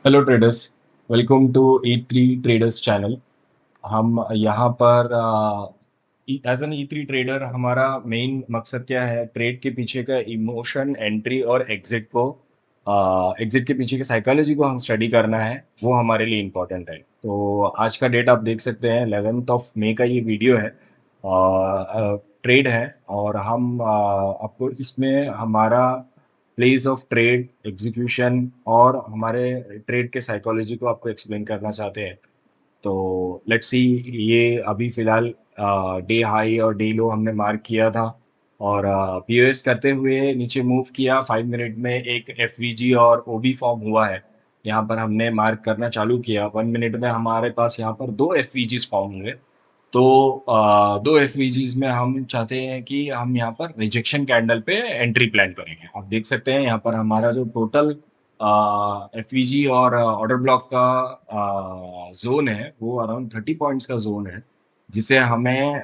Hello traders. Welcome to E3 traders channel. हम यहाँ पर एज एन E3 ट्रेडर हमारा मेन मकसद क्या है, ट्रेड के पीछे का इमोशन, एंट्री और एग्जिट के पीछे की साइकोलॉजी को हम स्टडी करना है। वो हमारे लिए इम्पोर्टेंट है। तो आज का डेट आप देख सकते हैं, 11 मई का ये वीडियो है। ट्रेड है और हम आपको इसमें हमारा प्लेस ऑफ ट्रेड, एग्जीक्यूशन और हमारे ट्रेड के साइकोलॉजी को आपको एक्सप्लेन करना चाहते हैं। तो लेट्स सी। ये अभी फिलहाल डे हाई और डे लो हमने मार्क किया था और पीओएस करते हुए नीचे मूव किया। 5 मिनट में एक एफवीजी और ओबी फॉर्म हुआ है। यहाँ पर हमने मार्क करना चालू किया। 1 मिनट में हमारे पास यहाँ पर दो एफवीजीज फॉर्म हुए। तो दो एफवीजीज में हम चाहते हैं कि हम यहाँ पर रिजेक्शन कैंडल पे एंट्री प्लान करेंगे। आप देख सकते हैं यहाँ पर हमारा जो टोटल एफवीजी और ऑर्डर ब्लॉक का जोन है वो अराउंड 30 पॉइंट्स का जोन है, जिसे हमें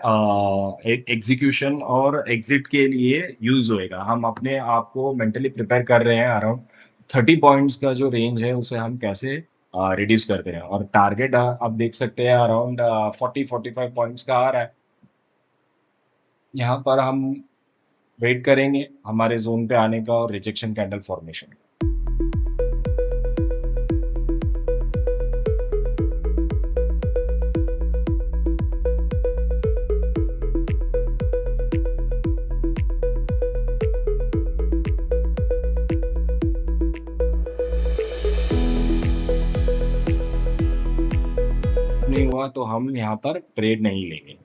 एग्जीक्यूशन और एग्जिट के लिए यूज होएगा। हम अपने आप को मेंटली प्रिपेयर कर रहे हैं अराउंड 30 पॉइंट्स का जो रेंज है उसे हम कैसे रिड्यूस करते हैं। और टारगेट आप देख सकते हैं अराउंड 40-45 पॉइंट्स का आ रहा है। यहाँ पर हम वेट करेंगे हमारे जोन पे आने का और रिजेक्शन कैंडल फॉर्मेशन का। नहीं हुआ तो हम यहाँ पर ट्रेड नहीं लेंगे।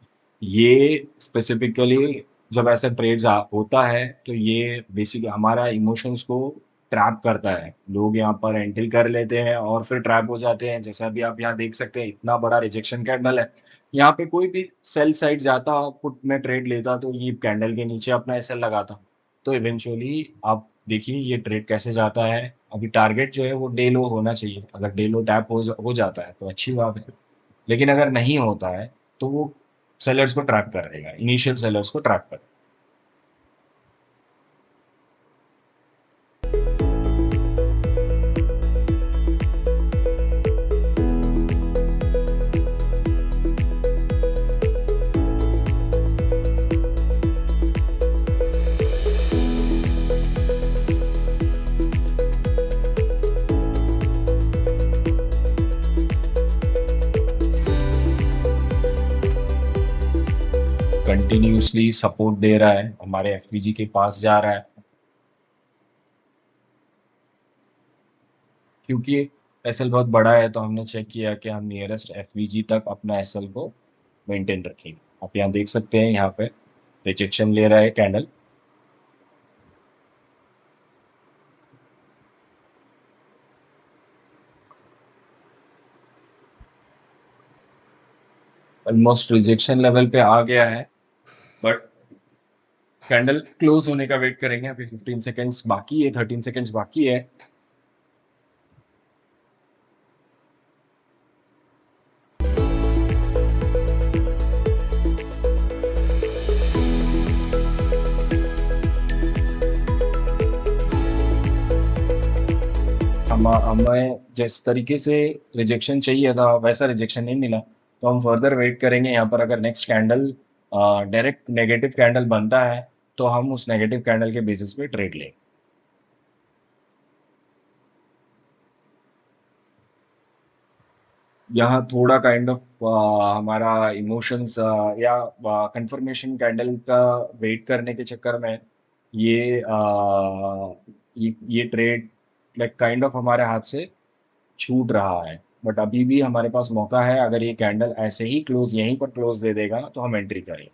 ये स्पेसिफिकली जब ऐसा ट्रेड्स होता है तो ये बेसिक हमारा इमोशंस को ट्रैप करता है। लोग यहाँ पर एंट्री कर लेते हैं और फिर ट्रैप हो जाते हैं। जैसा भी आप यहाँ देख सकते हैं, इतना बड़ा रिजेक्शन कैंडल है। यहाँ पे कोई भी सेल साइड जाता, पुट में ट्रेड लेता तो ये कैंडल के नीचे अपना एसएल लगाता। तो इवेंचुअली आप देखिए ये ट्रेड कैसे जाता है। अभी टारगेट जो है वो डे लो होना चाहिए। अगर डे लो टैप हो जाता है तो अच्छी बात है, लेकिन अगर नहीं होता है तो वो सेलर्स को ट्रैप कर देगा, इनिशियल सेलर्स को ट्रैप कर। कंटिन्यूसली सपोर्ट दे रहा है, हमारे एफपीजी के पास जा रहा है, क्योंकि एसएल बहुत बड़ा है। तो हमने चेक किया कि हम नियरेस्ट एफवीजी तक अपना एसएल को मेंटेन रखेंगे। आप यहाँ देख सकते हैं, यहाँ पे रिजेक्शन ले रहा है कैंडल। ऑलमोस्ट रिजेक्शन लेवल पे आ गया है, बट कैंडल क्लोज होने का वेट करेंगे। अभी 15 सेकेंड्स बाकी है, 13 सेकेंड्स बाकी है। हमें जिस तरीके से रिजेक्शन चाहिए था वैसा रिजेक्शन नहीं मिला। तो हम फर्दर वेट करेंगे। यहाँ पर अगर next candle direct negative candle बनता है तो हम उस नेगेटिव कैंडल के बेसिस पे ट्रेड लेंगे। यहाँ थोड़ा काइंड ऑफ हमारा इमोशंस या कंफर्मेशन कैंडल का वेट करने के चक्कर में ये ये ट्रेड लाइक काइंड ऑफ हमारे हाथ से छूट रहा है। बट अभी भी हमारे पास मौका है। अगर ये कैंडल ऐसे ही क्लोज यहीं पर क्लोज दे देगा तो हम एंट्री करें।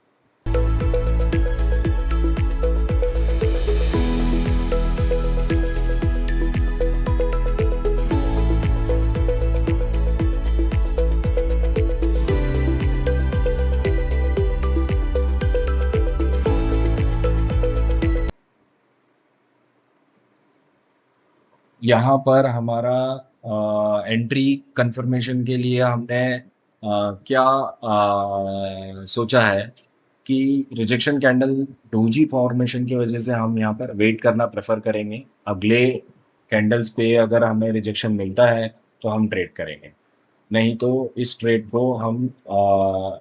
यहाँ पर हमारा एंट्री कंफर्मेशन के लिए हमने क्या सोचा है कि रिजेक्शन कैंडल डोजी फॉर्मेशन की वजह से हम यहाँ पर वेट करना प्रेफर करेंगे। अगले कैंडल्स पे अगर हमें रिजेक्शन मिलता है तो हम ट्रेड करेंगे, नहीं तो इस ट्रेड को हम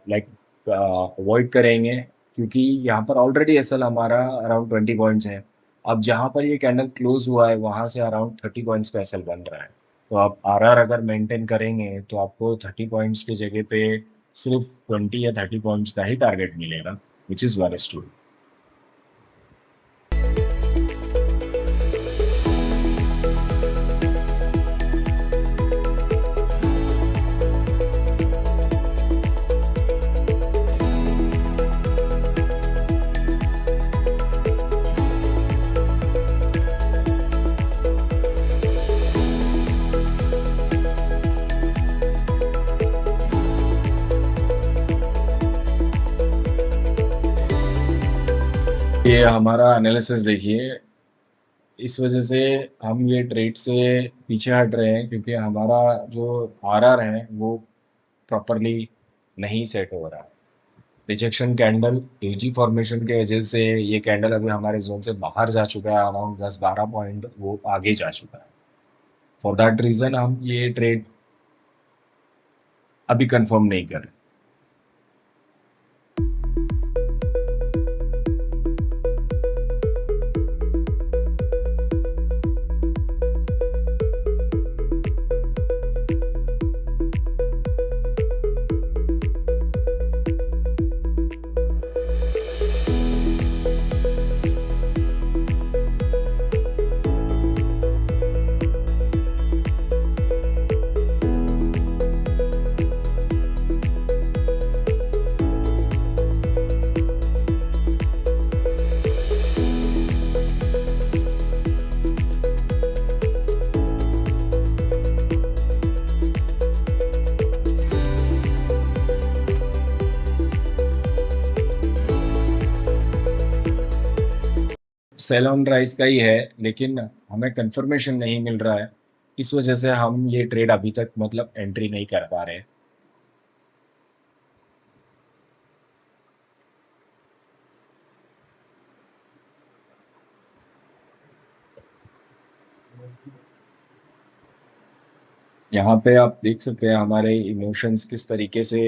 लाइक अवॉइड करेंगे, क्योंकि यहाँ पर ऑलरेडी एसएल हमारा अराउंड 20 पॉइंट्स है। अब जहाँ पर ये कैंडल क्लोज हुआ है वहाँ से अराउंड 30 पॉइंट्स का एसएल बन रहा है। तो आप आरआर अगर मेंटेन करेंगे तो आपको 30 पॉइंट्स की जगह पे सिर्फ 20 या 30 पॉइंट्स का ही टारगेट मिलेगा, which is one is two. ये हमारा एनालिसिस देखिए, इस वजह से हम ये ट्रेड से पीछे हट रहे हैं, क्योंकि हमारा जो आरआर है वो प्रॉपरली नहीं सेट हो रहा है। रिजेक्शन कैंडल डोजी फॉर्मेशन के वजह से ये कैंडल अभी हमारे जोन से बाहर जा चुका है, अराउंड 10-12 पॉइंट वो आगे जा चुका है। फॉर दैट रीज़न हम ये ट्रेड अभी कंफर्म नहीं कर रहे। सेल ऑन राइस का ही है, लेकिन हमें कंफर्मेशन नहीं मिल रहा है, इस वजह से हम ये ट्रेड अभी तक मतलब एंट्री नहीं कर पा रहे। यहाँ पे आप देख सकते हैं हमारे इमोशंस किस तरीके से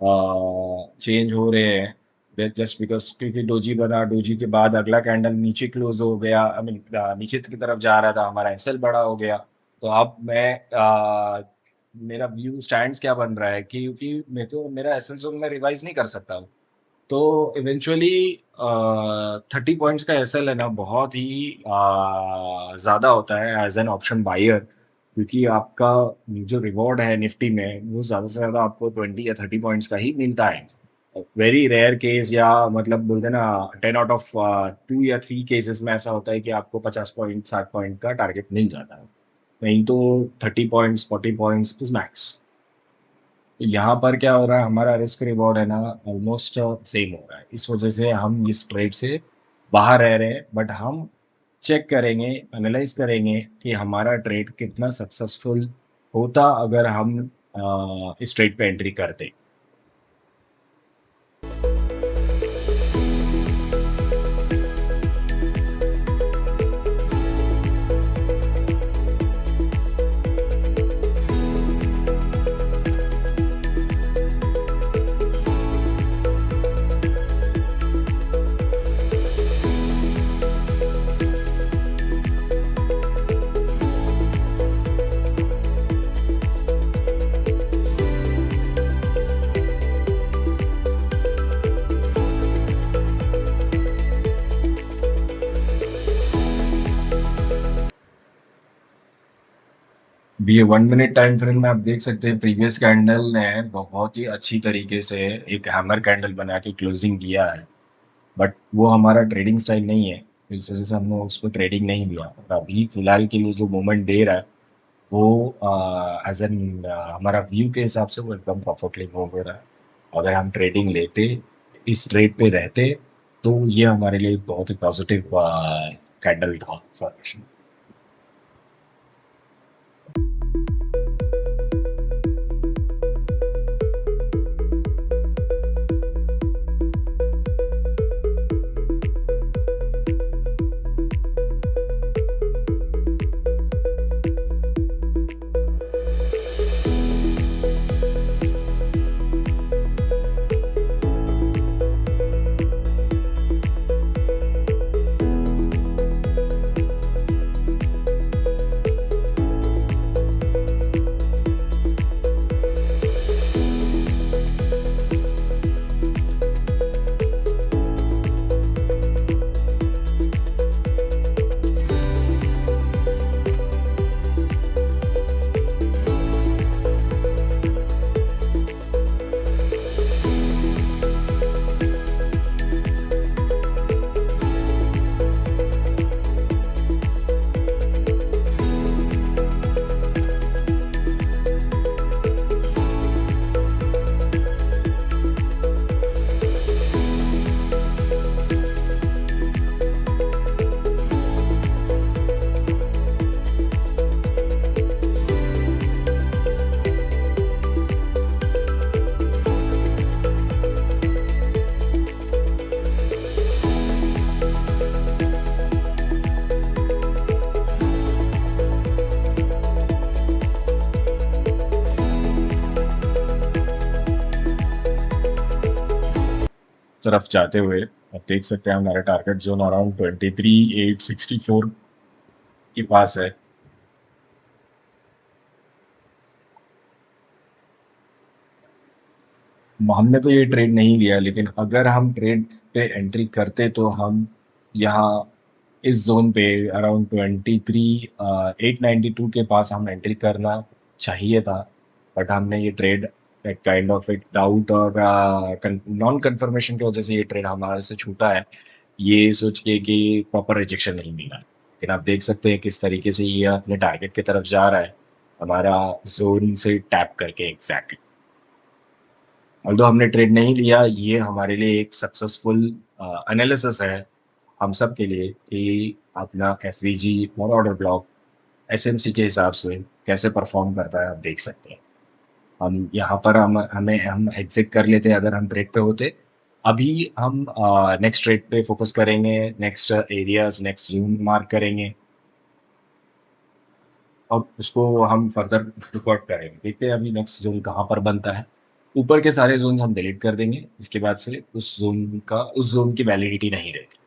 चेंज हो रहे हैं, जस्ट बिकॉज क्योंकि डोजी बना, डोजी के बाद अगला कैंडल नीचे क्लोज हो गया, आई मीन नीचे की तरफ जा रहा था, हमारा एसएल बड़ा हो गया। तो अब मेरा व्यू स्टैंड्स क्या बन रहा है, क्योंकि मेरे को मेरा एसएल जोन में रिवाइज नहीं कर सकता हूँ। तो इवेंचुअली 30 पॉइंट्स का एसएल है ना, बहुत ही ज़्यादा होता है एज एन ऑप्शन बायर, क्योंकि आपका जो रिवॉर्ड है निफ्टी में वो ज़्यादा से ज़्यादा आपको 20 या 30 पॉइंट्स का ही मिलता है। वेरी रेयर केस, या मतलब बोलते हैं ना 10 आउट ऑफ 2 या 3 केसेस में ऐसा होता है कि आपको 50 पॉइंट 60 पॉइंट का टारगेट मिल जाता है, नहीं तो 30 पॉइंट्स 40 पॉइंट्स इज मैक्स। यहाँ पर क्या हो रहा है, हमारा रिस्क रिवॉर्ड है ना ऑलमोस्ट सेम हो रहा है, इस वजह से हम इस ट्रेड से बाहर रह रहे हैं। बट हम चेक करेंगे, एनालाइज करेंगे कि हमारा ट्रेड कितना सक्सेसफुल होता अगर हम इस ट्रेड पे एंट्री करते। भी ये 1 मिनट टाइम फ्रेम में आप देख सकते हैं, प्रीवियस कैंडल ने बहुत ही अच्छी तरीके से एक हैमर कैंडल बना के क्लोजिंग किया है, बट वो हमारा ट्रेडिंग स्टाइल नहीं है, तो इस वजह से हमने उसको ट्रेडिंग नहीं लिया। और अभी फिलहाल के लिए जो मूवमेंट दे रहा है वो एज एन हमारा व्यू के हिसाब से वो एकदम परफेक्टली मूव हो रहा है। अगर हम ट्रेडिंग लेते, इस ट्रेड पे रहते, तो ये हमारे लिए बहुत ही पॉजिटिव कैंडल था फॉर्मेशन। तरफ जाते हुए आप देख सकते हैं हमारा टारगेट जोन अराउंड 23,864 के पास है। हमने तो ये ट्रेड नहीं लिया, लेकिन अगर हम ट्रेड पे एंट्री करते तो हम यहाँ इस जोन पे अराउंड 23,892 के पास हम एंट्री करना चाहिए था। बट हमने ये ट्रेड एक काइंड ऑफ एक डाउट और नॉन कंफर्मेशन की वजह से ये ट्रेड हमारे से छूटा है, ये सोच के कि प्रॉपर रिजेक्शन नहीं मिला। लेकिन आप देख सकते हैं किस तरीके से ये अपने टारगेट की तरफ जा रहा है, हमारा जोन से टैप करके एग्जैक्टली। ऑल्दो हमने ट्रेड नहीं लिया, ये हमारे लिए एक सक्सेसफुल एनालिसिस है हम सब के लिए कि अपना एफवीजी और ऑर्डर ब्लॉक एसएमसी के हिसाब से कैसे परफॉर्म करता है। आप देख सकते हैं हम यहाँ पर हम एग्जिट कर लेते अगर हम ट्रेड पे होते। अभी हम नेक्स्ट ट्रेड पे फोकस करेंगे, next areas next zone mark करेंगे और उसको हम फर्दर रिकॉर्ड करेंगे। देखते हैं अभी नेक्स्ट जोन कहाँ पर बनता है। ऊपर के सारे जोन हम डिलीट कर देंगे, इसके बाद से उस जोन की वैलिडिटी नहीं रहती।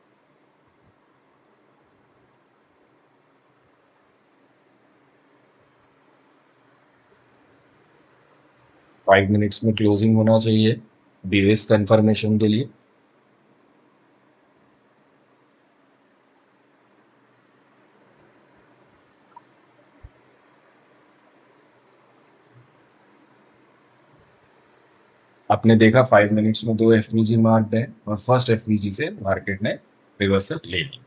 5 मिनट्स में क्लोजिंग होना चाहिए बेस कंफर्मेशन के लिए। आपने देखा 5 मिनट्स में 2 एफवीजी मार्क्ड है और फर्स्ट एफवीजी से मार्केट ने रिवर्सल ले ली।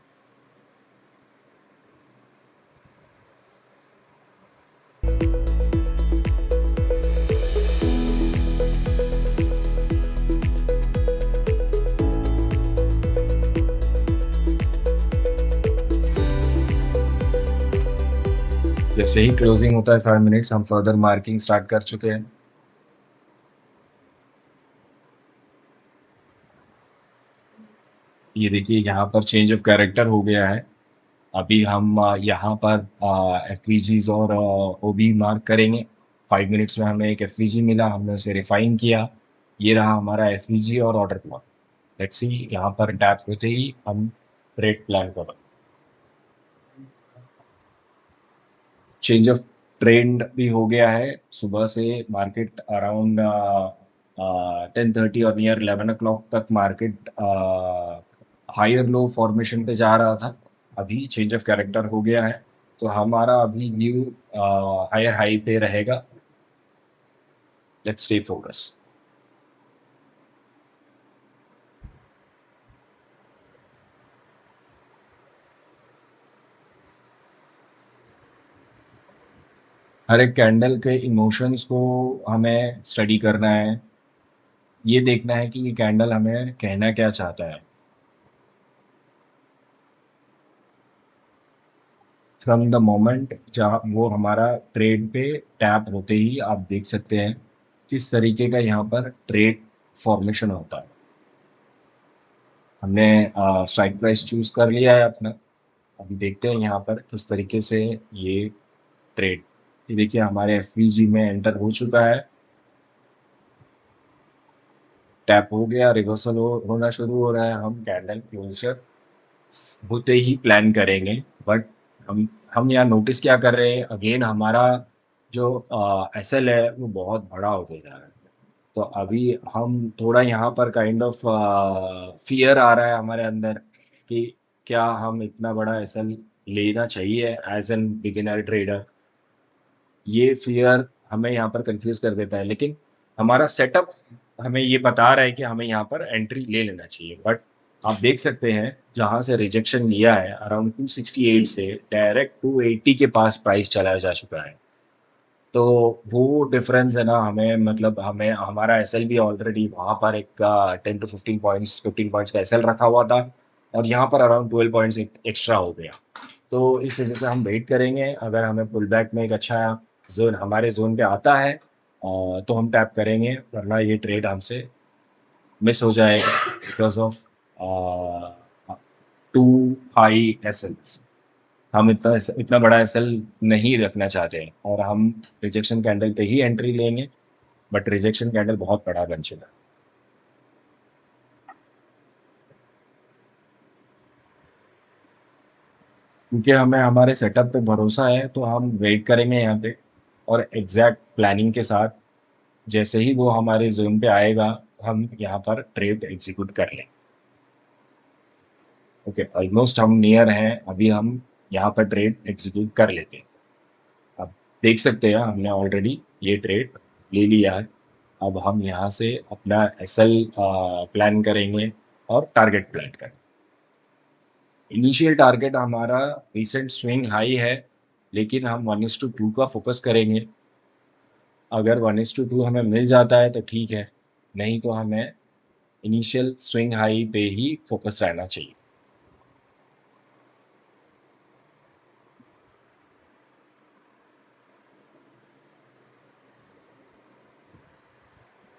जैसे ही क्लोजिंग होता है 5 मिनट्स, हम फर्दर मार्किंग स्टार्ट कर चुके हैं। ये देखिए यहाँ पर चेंज ऑफ कैरेक्टर हो गया है। अभी हम यहाँ पर एफवीजीज और ओबी मार्क करेंगे। 5 मिनट्स में हमें एक एफवीजी मिला, हमने उसे रिफाइन किया। ये रहा हमारा एफवीजी और ऑर्डर ब्लॉक। लेट्स सी यहाँ पर टैप होते ही हम ट्रेड प्लान करें। चेंज ऑफ ट्रेंड भी हो गया है। सुबह से मार्केट अराउंड 10:30 और नियर 11 o'clock तक मार्केट हायर लो फॉर्मेशन पे जा रहा था। अभी चेंज ऑफ कैरेक्टर हो गया है, तो हमारा अभी न्यू हायर हाई पे रहेगा। Let's stay focus. हर एक कैंडल के इमोशंस को हमें स्टडी करना है, ये देखना है कि ये कैंडल हमें कहना क्या चाहता है। फ्रॉम द मोमेंट जहाँ वो हमारा ट्रेड पे टैप होते ही आप देख सकते हैं किस तरीके का यहाँ पर ट्रेड फॉर्मेशन होता है। हमने स्ट्राइक प्राइस चूज कर लिया है अपना। अभी देखते हैं यहाँ पर किस तरीके से ये ट्रेड, ये देखिए हमारे एफवीजी में एंटर हो चुका है। टैप हो गया, रिवर्सल होना शुरू हो रहा है। हम कैंडल क्लोजर होते ही प्लान करेंगे। बट हम यहाँ नोटिस क्या कर रहे हैं, अगेन हमारा जो एसएल है वो बहुत बड़ा होते जा रहा है। तो अभी हम थोड़ा यहाँ पर काइंड ऑफ फियर आ रहा है हमारे अंदर कि क्या हम इतना बड़ा एसएल लेना चाहिए एज एन बिगिनर ट्रेडर। ये फियर हमें यहाँ पर कंफ्यूज कर देता है, लेकिन हमारा सेटअप हमें ये बता रहा है कि हमें यहाँ पर एंट्री ले लेना चाहिए। बट आप देख सकते हैं जहाँ से रिजेक्शन लिया है अराउंड 268 से डायरेक्ट 280 के पास प्राइस चला जा चुका है। तो वो डिफरेंस है ना, हमें मतलब हमें हमारा एसएल भी ऑलरेडी वहाँ पर एक 10 to 15 पॉइंट्स 15 पॉइंट्स का एसएल रखा हुआ था और यहाँ पर अराउंड 12 पॉइंट्स एक्स्ट्रा हो गया। तो इस वजह से हम वेट करेंगे, अगर हमें पुल बैक में एक अच्छा जोन हमारे जोन पे आता है तो हम टैप करेंगे, वरना ये ट्रेड हमसे मिस हो जाएगा बिकॉज ऑफ टू हाई एसएल्स। हम इतना बड़ा एसएल नहीं रखना चाहते हैं और हम रिजेक्शन कैंडल पे ही एंट्री लेंगे। बट रिजेक्शन कैंडल बहुत बड़ा बन चुका है। क्योंकि हमें हमारे सेटअप पे भरोसा है, तो हम वेट करेंगे यहाँ पे और एग्जैक्ट प्लानिंग के साथ जैसे ही वो हमारे जोन पे आएगा, हम यहाँ पर ट्रेड एग्जीक्यूट कर लें। ओके, ऑलमोस्ट हम नियर हैं, अभी हम यहाँ पर ट्रेड एग्जीक्यूट कर लेते हैं। अब देख सकते हैं हमने ऑलरेडी ये ट्रेड ले लिया है। अब हम यहाँ से अपना एसएल प्लान करेंगे और टारगेट प्लान करेंगे। इनिशियल टारगेट हमारा रिसेंट स्विंग हाई है, लेकिन हम 1:2 का फोकस करेंगे। अगर 1:2 हमें मिल जाता है तो ठीक है, नहीं तो हमें इनिशियल स्विंग हाई पे ही फोकस रहना चाहिए।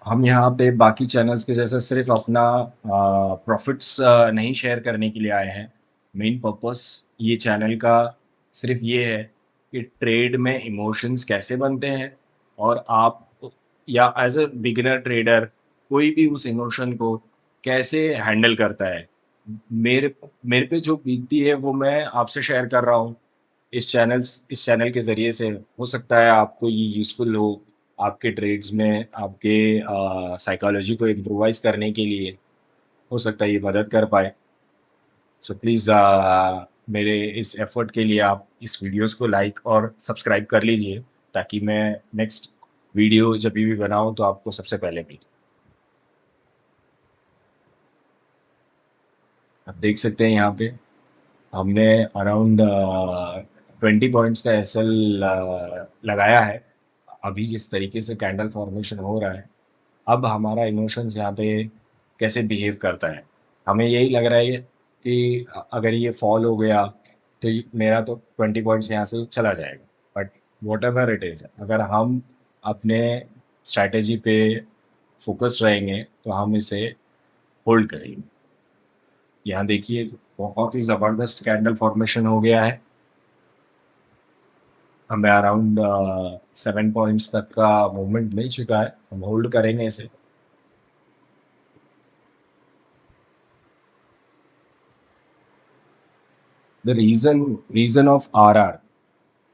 हम यहाँ पे बाकी चैनल्स के जैसे सिर्फ अपना प्रॉफिट्स नहीं शेयर करने के लिए आए हैं। मेन पर्पस ये चैनल का सिर्फ ये है कि ट्रेड में इमोशंस कैसे बनते हैं, और आप या एज अ बिगिनर ट्रेडर कोई भी उस इमोशन को कैसे हैंडल करता है। मेरे मेरे पे जो बीतती है वो मैं आपसे शेयर कर रहा हूँ इस चैनल के ज़रिए से। हो सकता है आपको ये यूज़फुल हो, आपके ट्रेड्स में, आपके साइकोलॉजी को इम्प्रोवाइज़ करने के लिए हो सकता है ये मदद कर पाए। सो प्लीज़ मेरे इस एफ़र्ट के लिए आप इस वीडियोज़ को लाइक और सब्सक्राइब कर लीजिए, ताकि मैं नेक्स्ट वीडियो जब भी बनाऊँ तो आपको सबसे पहले मिले। आप देख सकते हैं यहाँ पे हमने अराउंड 20 पॉइंट्स का एसएल लगाया है। अभी जिस तरीके से कैंडल फॉर्मेशन हो रहा है, अब हमारा इमोशंस यहाँ पे कैसे बिहेव करता है। हमें यही लग रहा है कि अगर ये फॉल हो गया तो मेरा तो 20 पॉइंट्स यहाँ से चला जाएगा। But what ever it is, अगर हम अपने स्ट्रैटेजी पे फोकस रहेंगे तो हम इसे होल्ड करेंगे। यहाँ देखिए, बहुत ही ज़बरदस्त कैंडल फॉर्मेशन हो गया है। हमें अराउंड 7 पॉइंट्स तक का मूवमेंट मिल चुका है, हम होल्ड करेंगे इसे। The reason of RR.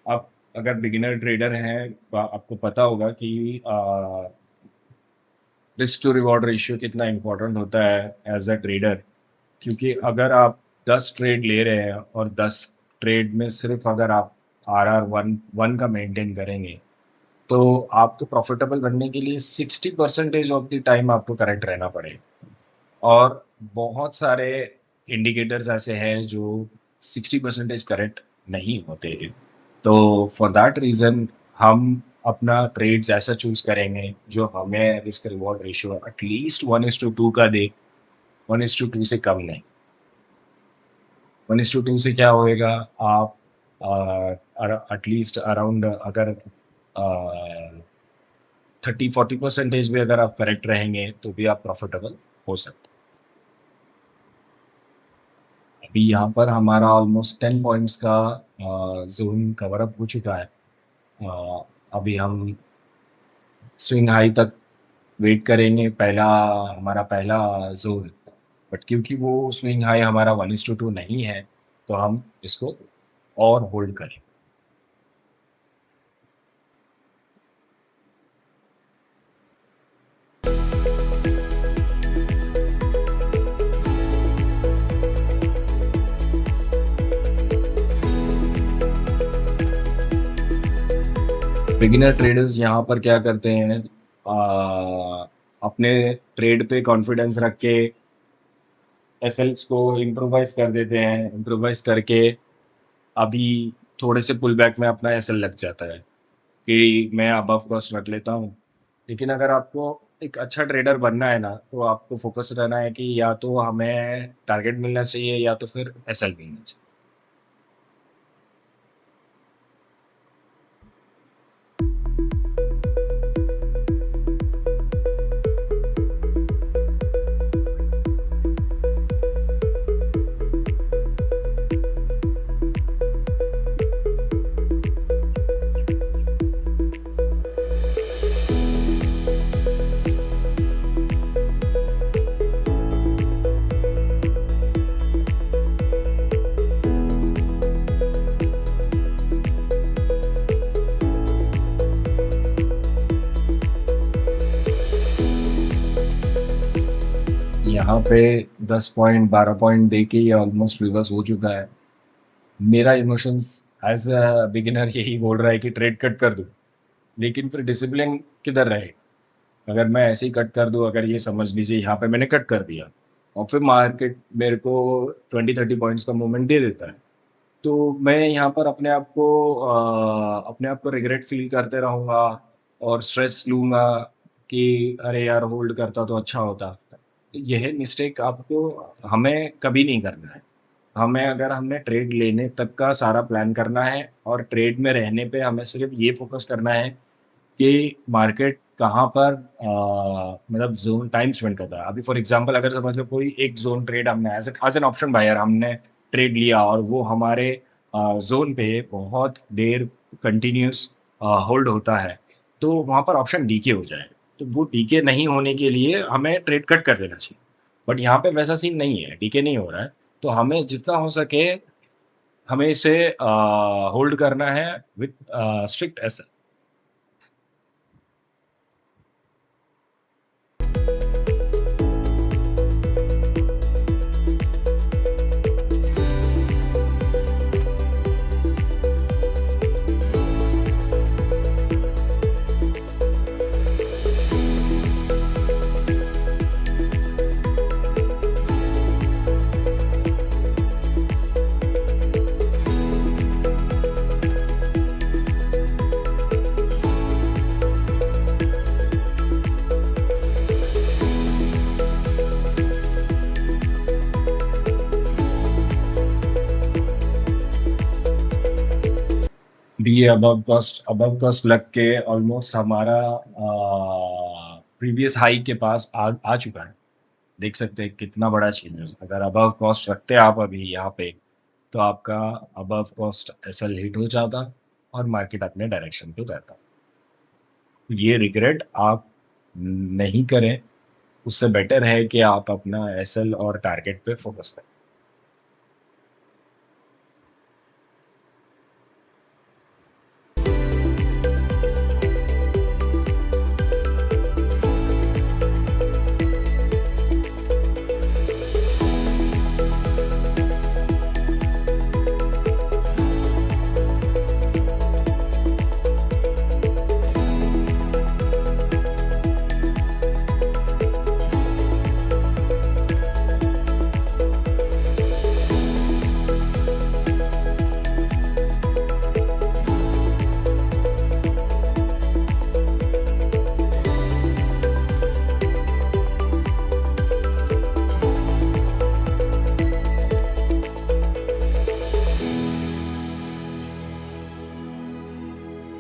आप अगर बिगिनर ट्रेडर हैं तो आपको पता होगा कि रिस्क टू रिवॉर्ड रेशियो कितना इम्पोर्टेंट होता है एज अ ट्रेडर। क्योंकि अगर आप 10 ट्रेड ले रहे हैं और 10 ट्रेड में सिर्फ अगर आप आरआर वन वन का मेंटेन करेंगे, तो आपको प्रॉफिटेबल बनने के लिए 60% ऑफ द टाइम आपको करेक्ट रहना पड़ेगा। और बहुत सारे इंडिकेटर्स ऐसे हैं जो 60% करेक्ट नहीं होते हैं। तो फॉर दैट रीज़न हम अपना ट्रेड्स ऐसा चूज़ करेंगे जो हमें रिस्क रिवॉर्ड रेशियो एटलीस्ट 1:2 का दे, 1:2 से कम नहीं। 1:2 से क्या होएगा, आप एटलीस्ट अराउंड अगर 30-40% भी अगर आप करेक्ट रहेंगे तो भी आप प्रॉफिटेबल हो सकते हैं। अभी यहाँ पर हमारा ऑलमोस्ट 10 पॉइंट्स का जोन कवर अप हो चुका है। अभी हम स्विंग हाई तक वेट करेंगे, हमारा पहला जोन। बट क्योंकि वो स्विंग हाई हमारा 1:2 नहीं है, तो हम इसको और होल्ड करें। बिगिनर ट्रेडर्स यहाँ पर क्या करते हैं, अपने ट्रेड पे कॉन्फिडेंस रख के एसएल्स को इम्प्रोवाइज कर देते हैं। इम्प्रोवाइज करके अभी थोड़े से पुल बैक में अपना एसएल लग जाता है कि मैं अबव कॉस्ट रख लेता हूँ। लेकिन अगर आपको एक अच्छा ट्रेडर बनना है ना, तो आपको फोकस रहना है कि या तो हमें टारगेट मिलना चाहिए या तो फिर एसएल मिलना चाहिए। यहाँ पे 10 पॉइंट 12 पॉइंट दे के ये ऑलमोस्ट रिवर्स हो चुका है। मेरा इमोशंस एज अ बिगिनर यही बोल रहा है कि ट्रेड कट कर दूं, लेकिन फिर डिसिप्लिन किधर रहे? अगर मैं ऐसे ही कट कर दूं, अगर ये समझ लीजिए यहाँ पे मैंने कट कर दिया और फिर मार्केट मेरे को 20-30 पॉइंट्स का मूवमेंट दे देता है, तो मैं यहाँ पर अपने आप को रिग्रेट फील करते रहूँगा और स्ट्रेस लूँगा कि अरे यार होल्ड करता तो अच्छा होता। यह मिस्टेक आपको हमें कभी नहीं करना है। हमें अगर हमने ट्रेड लेने तक का सारा प्लान करना है और ट्रेड में रहने पे हमें सिर्फ़ ये फ़ोकस करना है कि मार्केट कहाँ पर मतलब ज़ोन टाइम स्पेंड करता है। अभी फॉर एग्ज़ाम्पल अगर समझ लो कोई एक ज़ोन ट्रेड हमने एज़ एन ऑप्शन बायर हमने ट्रेड लिया और वो हमारे ज़ोन पे बहुत देर कंटिन्यूअस होल्ड होता है, तो वहाँ पर ऑप्शन डीके हो जाए। तो वो डीके नहीं होने के लिए हमें ट्रेड कट कर देना चाहिए। बट यहाँ पे वैसा सीन नहीं है, डीके नहीं हो रहा है, तो हमें जितना हो सके हमें इसे होल्ड करना है विथ स्ट्रिक्ट एस भी अबव कॉस्ट लग के ऑलमोस्ट हमारा प्रीवियस हाई के पास आ चुका है। देख सकते हैं कितना बड़ा चेंजेस। अगर अबव कॉस्ट रखते हैं आप अभी यहाँ पे, तो आपका अबव कॉस्ट एसएल हिट हो जाता और मार्केट अपने डायरेक्शन पे रहता। ये रिग्रेट आप नहीं करें, उससे बेटर है कि आप अपना एसएल और टारगेट पे फोकस करें।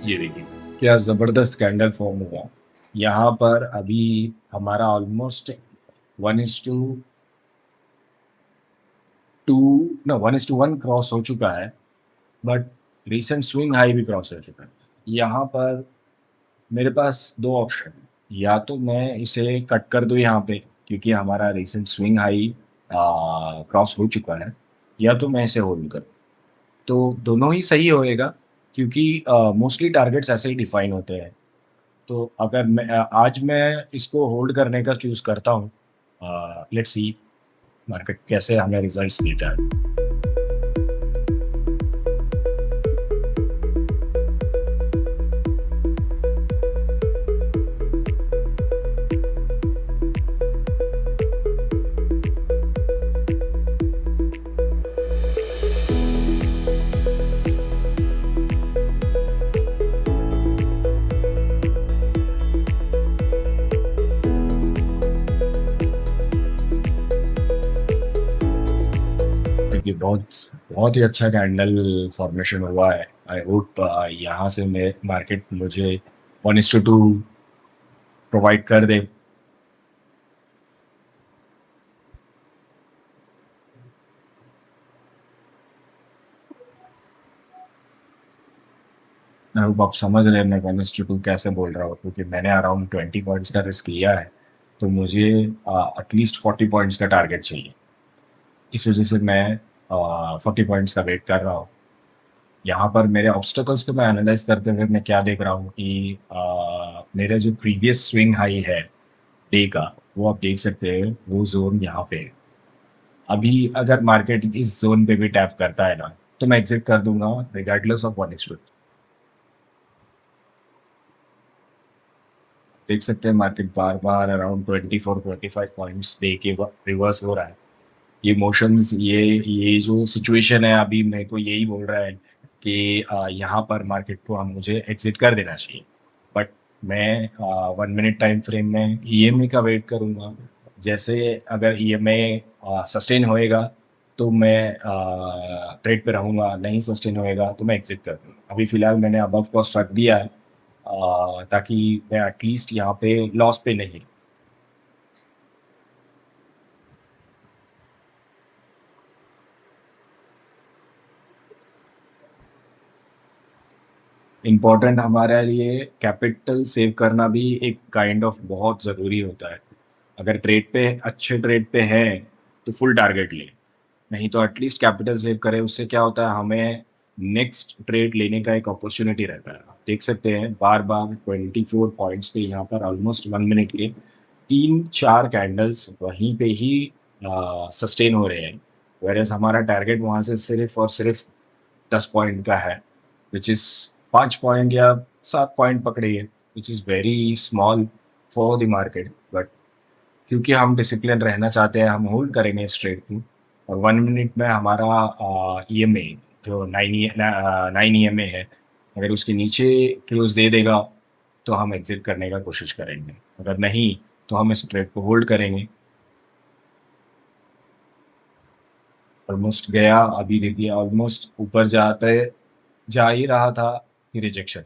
ये देखिए क्या ज़बरदस्त कैंडल फॉर्म हुआ। यहाँ पर अभी हमारा ऑलमोस्ट 1:2 ना 1:1 क्रॉस हो चुका है, बट रीसेंट स्विंग हाई भी क्रॉस हो चुका है। यहाँ पर मेरे पास 2 ऑप्शन हैं, या तो मैं इसे कट कर दूँ यहाँ पे क्योंकि हमारा रीसेंट स्विंग हाई क्रॉस हो चुका है, या तो मैं इसे होल्ड करूँ। तो दोनों ही सही होएगा क्योंकि मोस्टली टारगेट्स ऐसे ही डिफाइन होते हैं। तो अगर आज मैं इसको होल्ड करने का चूज़ करता हूँ, लेट्स सी मार्केट कैसे हमें रिजल्ट्स देता है। क्योंकि बहुत बहुत ही अच्छा कैंडल फॉर्मेशन हुआ है। आई होप यहाँ से मैं मार्केट मुझे 1:2 प्रोवाइड कर दे। आई होप आप समझ रहे हैं मैं 1:2 कैसे बोल रहा हूँ, क्योंकि मैंने अराउंड 20 पॉइंट्स का रिस्क लिया है, तो मुझे एटलीस्ट 40 पॉइंट्स का टारगेट चाहिए। इस वजह से मैं 40 पॉइंट्स का वेट कर रहा हूँ। यहाँ पर मेरे ऑब्स्टेकल्स को मैं एनालाइज करते हुए मैं क्या देख रहा हूँ कि मेरे जो प्रीवियस स्विंग हाई है डे का, वो आप देख सकते हैं, वो जोन यहाँ पे है। अभी अगर मार्केट इस जोन पे भी टैप करता है ना, तो मैं एग्जिट कर दूंगा रिगार्डलेस ऑफ 1:2। देख सकते हैं मार्केट बार बार अराउंड 24-25 पॉइंट्स दे के रिवर्स हो रहा है। ये मोशंस, ये जो सिचुएशन है अभी मेरे को यही बोल रहा है कि यहाँ पर मार्केट को हम मुझे एग्जिट कर देना चाहिए। बट मैं 1 मिनट टाइम फ्रेम में ईएमए का वेट करूँगा। जैसे अगर ईएमए सस्टेन होएगा तो मैं ट्रेड पे रहूँगा, नहीं सस्टेन होएगा तो मैं एग्जिट कर दूँगा। अभी फ़िलहाल मैंने अबव कॉस्ट रख दिया है, ताकि मैं एटलीस्ट यहाँ पे लॉस पे नहीं। इम्पोर्टेंट हमारे लिए कैपिटल सेव करना भी एक काइंड ऑफ बहुत ज़रूरी होता है। अगर ट्रेड पे अच्छे ट्रेड पे है तो फुल टारगेट ले, नहीं तो एटलीस्ट कैपिटल सेव करे। उससे क्या होता है, हमें नेक्स्ट ट्रेड लेने का एक अपॉर्चुनिटी रहता है। आप देख सकते हैं बार बार 24 पॉइंट्स पे यहाँ पर ऑलमोस्ट 1 मिनट के 3-4 कैंडल्स वहीं पे ही सस्टेन हो रहे हैं। वेरएज हमारा टारगेट वहाँ से सिर्फ और सिर्फ 10 पॉइंट का है, विच इज़ 5 पॉइंट या 7 पॉइंट पकड़िए, which is very small for the market. But क्योंकि हम डिसिप्लिन रहना चाहते हैं, हम होल्ड करेंगे इस ट्रेड को। और 1 मिनट में हमारा ईएमए जो 9 ईएमए है, अगर उसके नीचे क्लोज दे देगा तो हम एग्जिट करने का कोशिश करेंगे। अगर नहीं तो हम इस ट्रेड को होल्ड करेंगे। ऑलमोस्ट गया, अभी देखिए ऑलमोस्ट ऊपर जाते जा ही रहा था कि रिजेक्शन।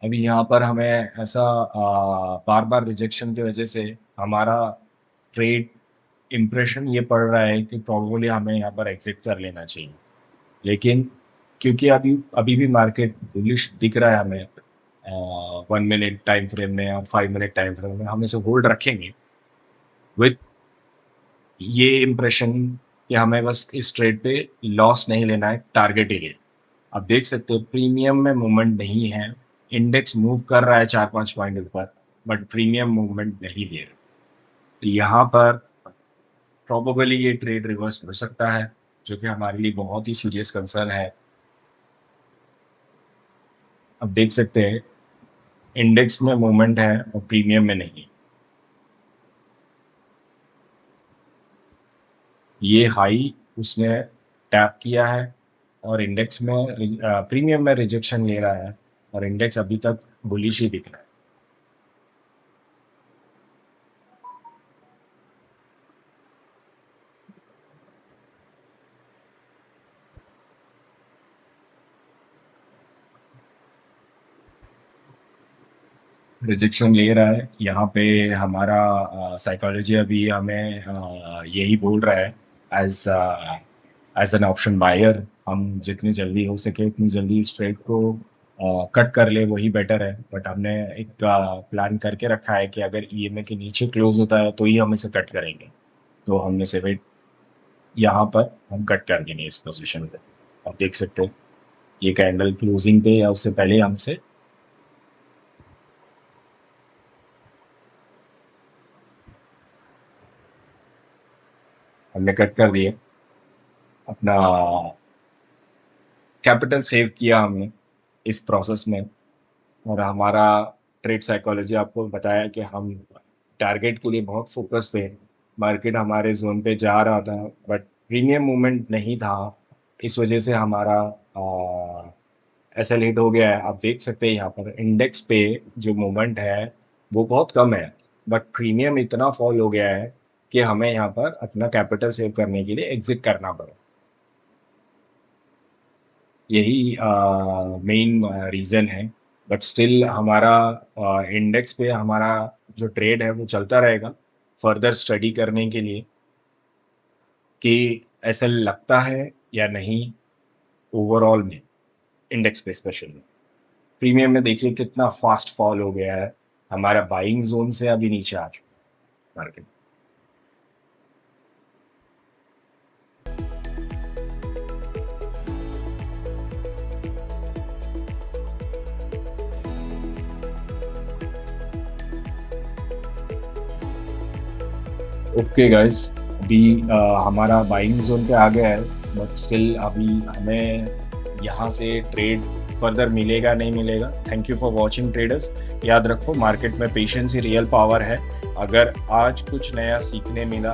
अभी यहाँ पर हमें ऐसा बार बार रिजेक्शन की वजह से हमारा ट्रेड इम्प्रेशन ये पड़ रहा है कि प्रॉब्लली हमें यहाँ पर एग्जिट कर लेना चाहिए। लेकिन क्योंकि अभी अभी भी मार्केट बुलिश दिख रहा है हमें 1 मिनट टाइम फ्रेम में और 5 मिनट टाइम फ्रेम में, हम इसे होल्ड रखेंगे विथ ये इम्प्रेशन कि हमें बस इस ट्रेड पे लॉस नहीं लेना है, टारगेट ही लेना। आप देख सकते हो प्रीमियम में मूवमेंट नहीं है। इंडेक्स मूव कर रहा है 4-5 पॉइंट ऊपर, बट प्रीमियम मूवमेंट नहीं ले रहा। तो यहाँ पर प्रोबेबली ये ट्रेड रिवर्स हो सकता है, जो कि हमारे लिए बहुत ही सीरियस कंसर्न है। अब देख सकते हैं इंडेक्स में मूवमेंट है और प्रीमियम में नहीं। ये हाई उसने टैप किया है और इंडेक्स में प्रीमियम में रिजेक्शन ले रहा है, और इंडेक्स अभी तक बुलिश ही दिख रहा है। रिजेक्शन ले रहा है यहाँ पे। हमारा साइकोलॉजी अभी हमें यही बोल रहा है as as an option buyer, हम जितनी जल्दी हो सके उतनी जल्दी इस ट्रेड को कट कर ले, वही बेटर है। बट हमने एक प्लान करके रखा है कि अगर ईएमए के नीचे क्लोज होता है तो ही हम इसे कट करेंगे। तो हमने से वेट यहाँ पर हम कट कर देंगे इस पोजीशन पे। आप देख सकते हैं ये कैंडल क्लोजिंग पे या उससे पहले हमसे हमने कट कर दिए। अपना कैपिटल सेव किया हमने इस प्रोसेस में। और हमारा ट्रेड साइकोलॉजी आपको बताया कि हम टारगेट के लिए बहुत फोकस थे। मार्केट हमारे जोन पे जा रहा था बट प्रीमियम मूवमेंट नहीं था, इस वजह से हमारा ऐसा लेट हो गया है। आप देख सकते हैं यहाँ पर इंडेक्स पे जो मूवमेंट है वो बहुत कम है, बट प्रीमियम इतना फॉल हो गया है कि हमें यहाँ पर अपना कैपिटल सेव करने के लिए एग्जिट करना पड़ा। यही मेन रीज़न है। बट स्टिल हमारा इंडेक्स पे हमारा जो ट्रेड है वो चलता रहेगा फर्दर स्टडी करने के लिए कि ऐसा लगता है या नहीं ओवरऑल में, इंडेक्स पे स्पेशली। प्रीमियम में देखिए कितना फास्ट फॉल हो गया है, हमारा बाइंग जोन से अभी नीचे आ चुका मार्केट। ओके गाइस, अभी हमारा बाइंग जोन पे आ गया है, बट स्टिल अभी हमें यहाँ से ट्रेड फर्दर मिलेगा नहीं मिलेगा। Thank you for watching traders. याद रखो, मार्केट में पेशेंस ही रियल पावर है। अगर आज कुछ नया सीखने मिला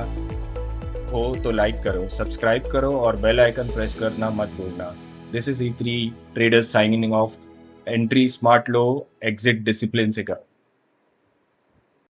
हो तो लाइक करो, सब्सक्राइब करो और बेल आइकन प्रेस करना मत भूलना। This is E3 traders signing off. Entry smart low, exit discipline से करो।